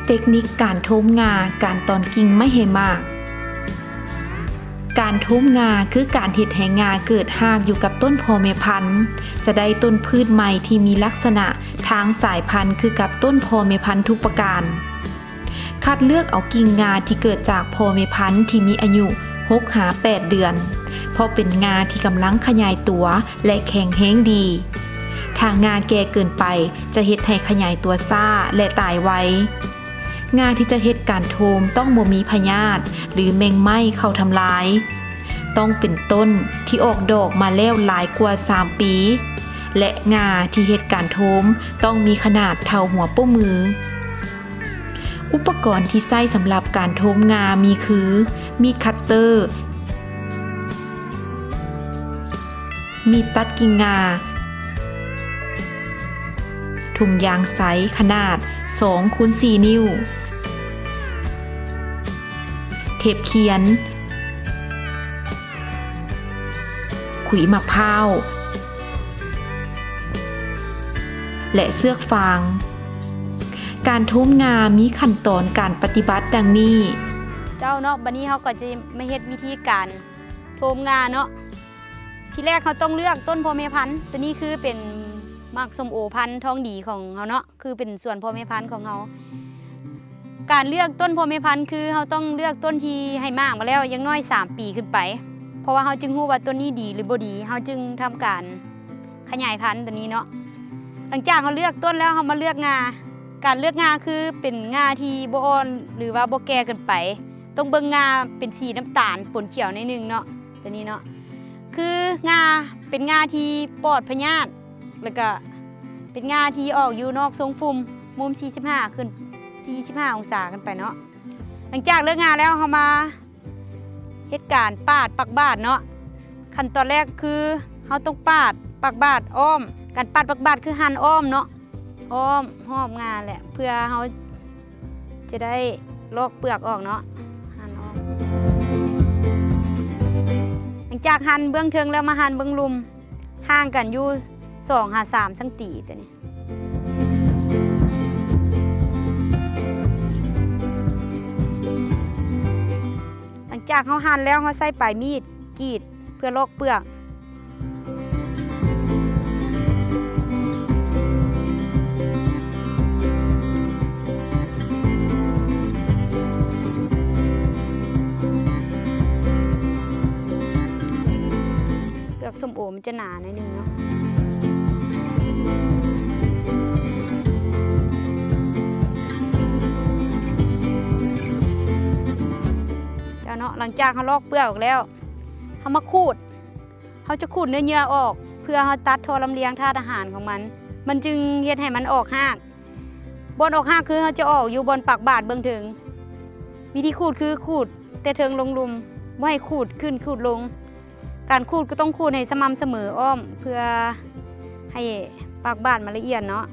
เทคนิคการโทมงาการตอนกิ่งไม่ให้มากการโทมงาคือการเฮ็ดให้งาเกิดหากอยู่กับต้นพ่อแม่พันธุ์จะได้ต้นพืชใหม่ที่มีลักษณะทางสายพันธุ์คือกับต้นพ่อแม่พันธุ์ทุกประการคัดเลือกเอากิ่งงาที่เกิดจากพ่อแม่พันธุ์ที่มีอายุ6-8 เดือนเพราะเป็นงาที่กำลังขยายตัวและแข็งแรงดีถ้างาแก่เกินไปจะเฮ็ดให้ขยายตัวช้าและตายไวงาที่จะเฮ็ดการโทมต้องบ่มีพยาธิหรือแมงไหม้เข้าทำลายต้องเป็นต้นที่ออกดอกมาแล้วหลายกว่า3 ปีและงาที่เฮ็ดการโทมต้องมีขนาดเท่าหัวโป้มืออุปกรณ์ที่ใช้สำหรับการโทมงามีคือมีดคัตเตอร์มีดตัดกิ่งงาถุงยางใสขนาด 2x4 นิ้วเทปเขียนขุยมะพร้าวและเสือกฟางการโทมงามีขั้นตอนการปฏิบัติดังนี้เจ้าเนาะบัดนี้เขาก็จะมาเฮ็ดวิธีการโทมงาเนาะทีแรกเขาต้องเลือกต้นพ่อแม่พันธุ์ตัวนี้คือเป็นมักส้มโอพันธุ์ทองดีของเขาเนาะคือเป็นส่วนพ่อแม่พันธุ์ของเขาการเลือกต้นพ่อแม่พันธุ์คือเขาต้องเลือกต้นที่ให้มากมาแล้วอย่างน้อย3 ปีขึ้นไปเพราะว่าเขาจึงรู้ว่าต้นนี้ดีหรือบ่ดีเขาจึงทำการขยายพันธุ์ตัวนี้เนาะหลังจากเขาเลือกต้นแล้วเขามาเลือกงาการเลือกงาคือเป็นงาที่บ่อ่อนหรือว่าบ่แก่เกินไปต้องเบิ่งงาเป็นสีน้ำตาลปนเขียวนิดนึงเนาะตัวนี้เนาะคืองาเป็นงาที่ปลอดพยาธิแล้วก็เป็นงาที่ออกอยู่นอกทรงฟุ่มมุม45ขึ้น45 องศาขึ้นไปเนาะหลังจากเลือกงาแล้วเขามาเฮ็ดการปาดปักบาดเนาะขั้นตอนแรกคือเขาต้องปาดปักบาดอ้อมการปาดปักบาดคือหั่นอ้อมเนาะอ้อมหอบงาแหละเพื่อเขาจะได้ลอกเปลือกออกเนาะหั่นอ้อมหลังจากหั่นเบื้องเทิงแล้วมาหั่นเบื้องลุมห่างกันอยู่2-3 cmตัวนี้หลังจากเขาหั่นแล้วเขาใส่ปลายมีดกรีดเพื่อลอกเปลือกส้มโอมันจะหนาหน่อยนึงเนาะจ้าเนาะหลังจากเขาลอกเปลือกออกแล้วเขามาขูดเขาจะขูดเนื้อเยื่อออกเพื่อเขาตัดท่อลำเลียงธาตุอาหารของมันจึงเฮ็ดให้มันออกหากบนออกหากคือเขาจะออกอยู่บนปากบาดเบื้องถึงวิธีขูดคือขูดแต่เทิงลงลุมไม่ให้ขูดขึ้นขูดลงการขูดก็ต้องขูดให้สม่ำเสมออ้อมเพื่อให้ปากบาดมันละเอียดเนาะ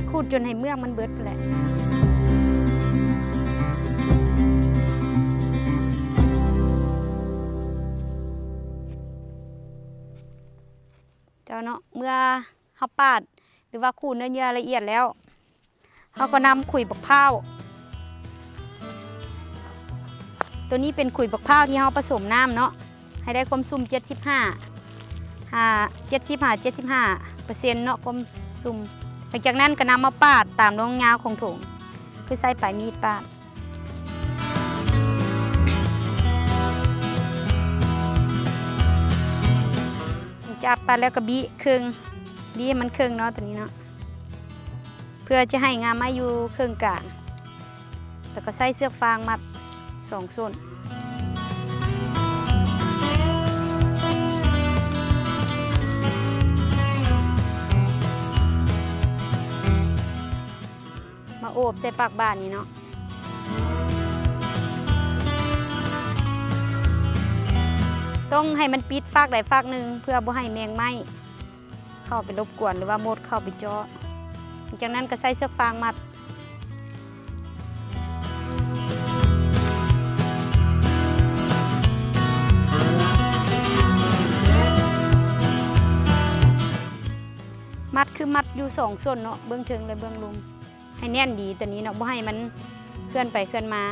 ขูดจนให้เมือกมันเบิดไปแหละเนาะเมื่อเขาปาดหรือว่าขูดเนื้อเยื่อละเอียดแล้วเขาก็นำขุยบักพร้าวตัวนี้เป็นขุยบักพร้าวที่เขาผสมน้ำเนาะให้ได้ความซุ่ม75%เนาะความซุ่มหลังจากนั้นก็นำมาปาดตามรองยาวของถุงคือใส่ปลายมีดปาดจับไปแล้วก็บี้ครึ่งบี้มันครึ่งเนาะตัวนี้เนาะเพื่อจะให้งาไม้อยู่ครึ่งกลางแล้วก็ใส่เสือกฟางมัด2 ส้นมาโอบใส่ปากบาดนี้เนาะต้องให้มันปิดฟากใดฟากหนึ่งเพื่อบ่ให้แมงไหม้เข้าไปรบกวนหรือว่ามดเข้าไปเจาะจากนั้นก็ใส่เชือกฟางมัด มัดคือมัดอยู่2ส่วนเนาะเบื้องถึงและเบื้องลุมให้แน่นดีตัวนี้เนาะบ่ให้มันเคลื่อนไปเคลื่อนมา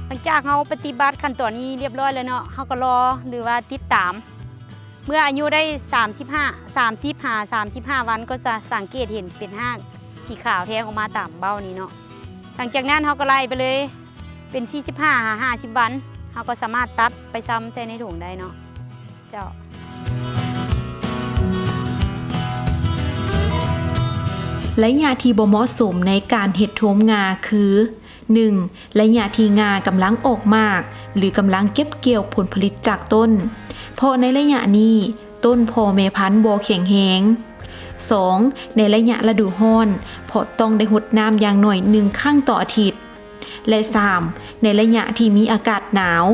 หลังจากเราปฏิบัติขั้นตอนนี้เรียบร้อยแล้วเนาะเราก็รอหรือว่าติดตามเมื่ออายุได้35วันก็จะสังเกตเห็นเป็นห้างสีขาวแทงออกมาตามเบ้านี้เนาะหลังจากนั้นเราก็ไล่ไปเลยเป็น45-50วันเราก็สามารถตัดไปซ้ำใส่ในถุงได้เนาะเจ้า ระยะที่บ่เหมาะสมในการเฮ็ดโทมงาคือ 1. ระยะที่งากำลังออกมากหรือกำลังเก็บเกี่ยวผลผลิตจากต้นเพราะในระยะนี้ต้นพ่อแม่พันธุ์บ่แข็งแรง 2. ในระยะฤดูร้อนเพราะต้องได้รดน้ำอย่างน้อย1ครั้งต่ออาทิตย์และ 3. ในระยะที่มีอากาศหนาว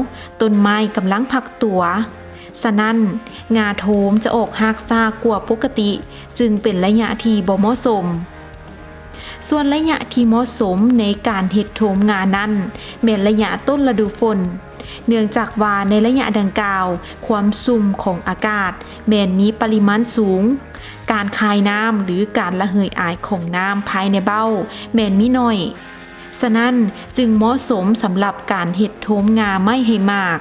ต้นไม้กำลังพักตัวฉะนั้นงาโทมจะออกรากช้ากว่าปกติจึงเป็นระยะที่บ่เหมาะสมส่วนระยะที่เหมาะสมในการเฮ็ดโทมงานั้นแม่นระยะต้นฤดูฝนเนื่องจากว่าในระยะดังกล่าวความสุ่มของอากาศแม่นมีปริมาณสูงการคายน้ำหรือการระเหยอายของน้ำภายในเบ้าแม่นมีน้อยฉะนั้นจึงเหมาะสมสำหรับการเฮ็ดโทมงาไม่ให้มาก